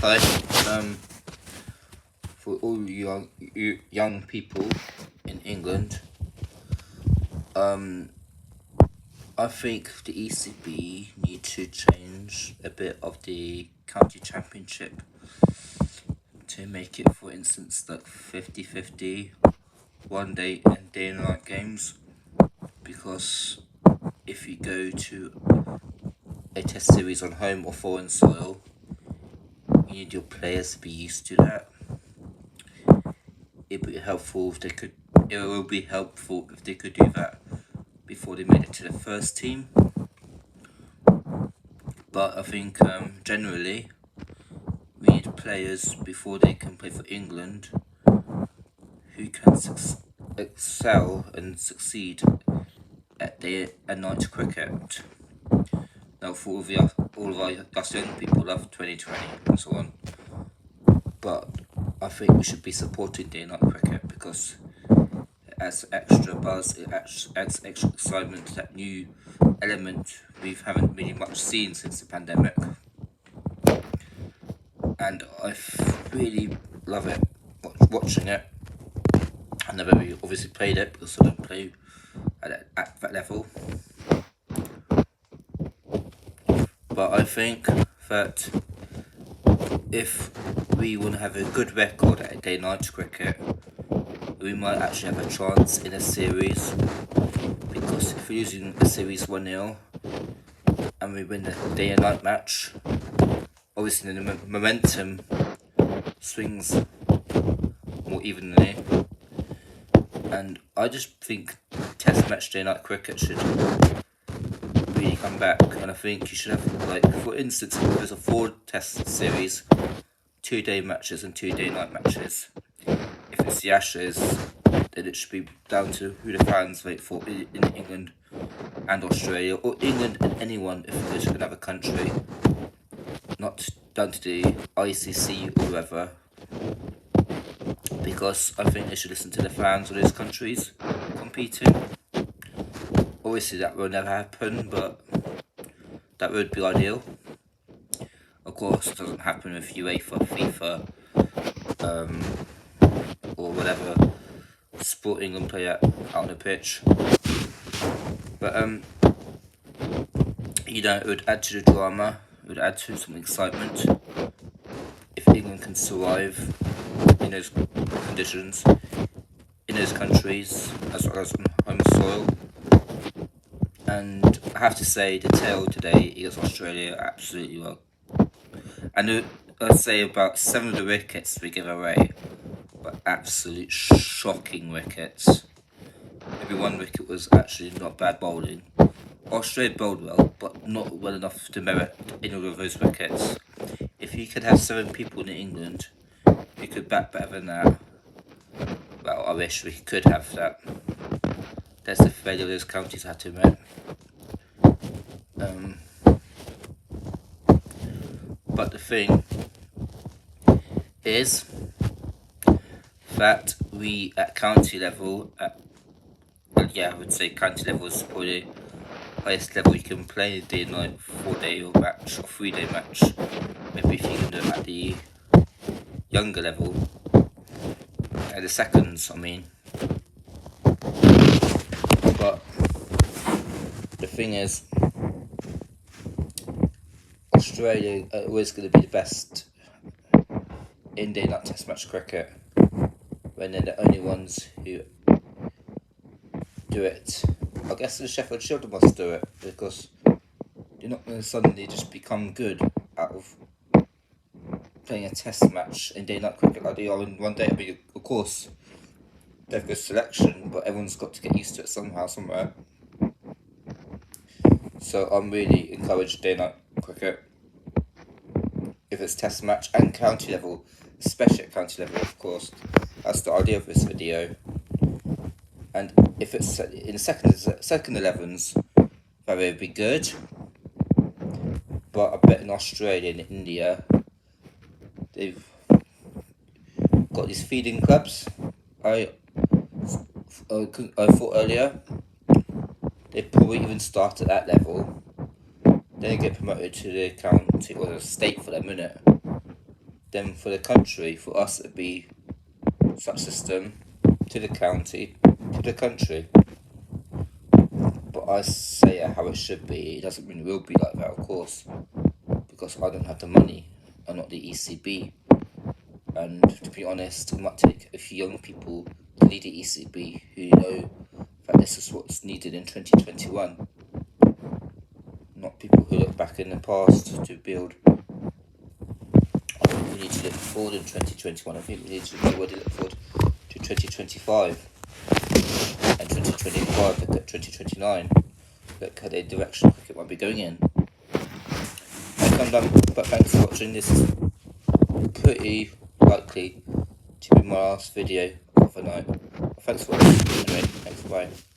Hi. For all young people in England, I think the ECB need to change a bit of the county championship to make it, for instance, like 50-50 one day and day and night games, because if you go to a test series on home or foreign soil, you need your players to be used to that. It will be helpful if they could do that before they made it to the first team. But I think generally we need players before they can play for England who can excel and succeed at day and night cricket. Now, for all of us young people love 2020 and so on, but I think we should be supporting day and night cricket because it adds extra buzz, it adds extra excitement, that new element we haven't really much seen since the pandemic. And I really love it, watching it. I never really obviously played it because I don't play at that level. But I think that if we want to have a good record at day-night cricket, we might actually have a chance in a series, because if we're losing a series 1-0 and we win the day and night match, obviously the momentum swings more evenly, and I just think test match day night cricket should really come back. And I think you should have, like, for instance, if there's a 4 test series, 2-day matches and 2-day night matches. If it's the Ashes, then it should be down to who the fans vote for in England and Australia, or England and anyone if there's another country, not down to the ICC or whoever, because I think they should listen to the fans of those countries competing. Obviously that will never happen, but that would be ideal. Of course, it doesn't happen with UEFA, FIFA, or whatever sport England play out on the pitch. But it would add to the drama, it would add to some excitement if England can survive in those conditions, in those countries, as well as on home soil. And I have to say, the tail today against Australia absolutely well. And I'd say about 7 of the wickets we give away were absolute shocking wickets. Maybe 1 wicket was actually not bad bowling. Australia bowled well, but not well enough to merit any of those wickets. If you could have 7 people in England who could bat better than that, well, I wish we could have that. That's the failure those counties had to admit. But the thing is that we at county level, I would say county level is probably the highest level you can play a day and night 4-day match or 3-day match. Maybe if you can do it at the younger level, at the seconds, I mean. But the thing is, Australia are always going to be the best in day night test match cricket, when they're the only ones who do it. I guess the Sheffield Shield must do it, because you're not going to suddenly just become good out of playing a test match in day night cricket like they are in one day. I mean, of course, they have good selection, but everyone's got to get used to it somehow, somewhere. So I'm really encouraged day night cricket, if it's test match and county level, especially at county level, of course. That's the idea of this video. And if it's in second 11s, that would be good. But I bet in Australia and India, they've got these feeding clubs. I thought earlier, they probably even start at that level, then they get promoted to the county or the state for that minute. then for the country, for us it'd be such system to the county, to the country. But I say it how it should be. It doesn't mean it will be like that, of course, because I don't have the money. I'm not the ECB, and to be honest, it might take a few young people to lead the ECB who know that this is what's needed in 2021. Not people who look back in the past to build. I think we need to look forward in 2021. I think we need to already look forward to 2025 and 2025. Look at 2029. Look at the direction cricket might be going in. I'm done, but thanks for watching. This is pretty likely to be my last video of the night. Thanks for watching. Anyway, thanks, bye.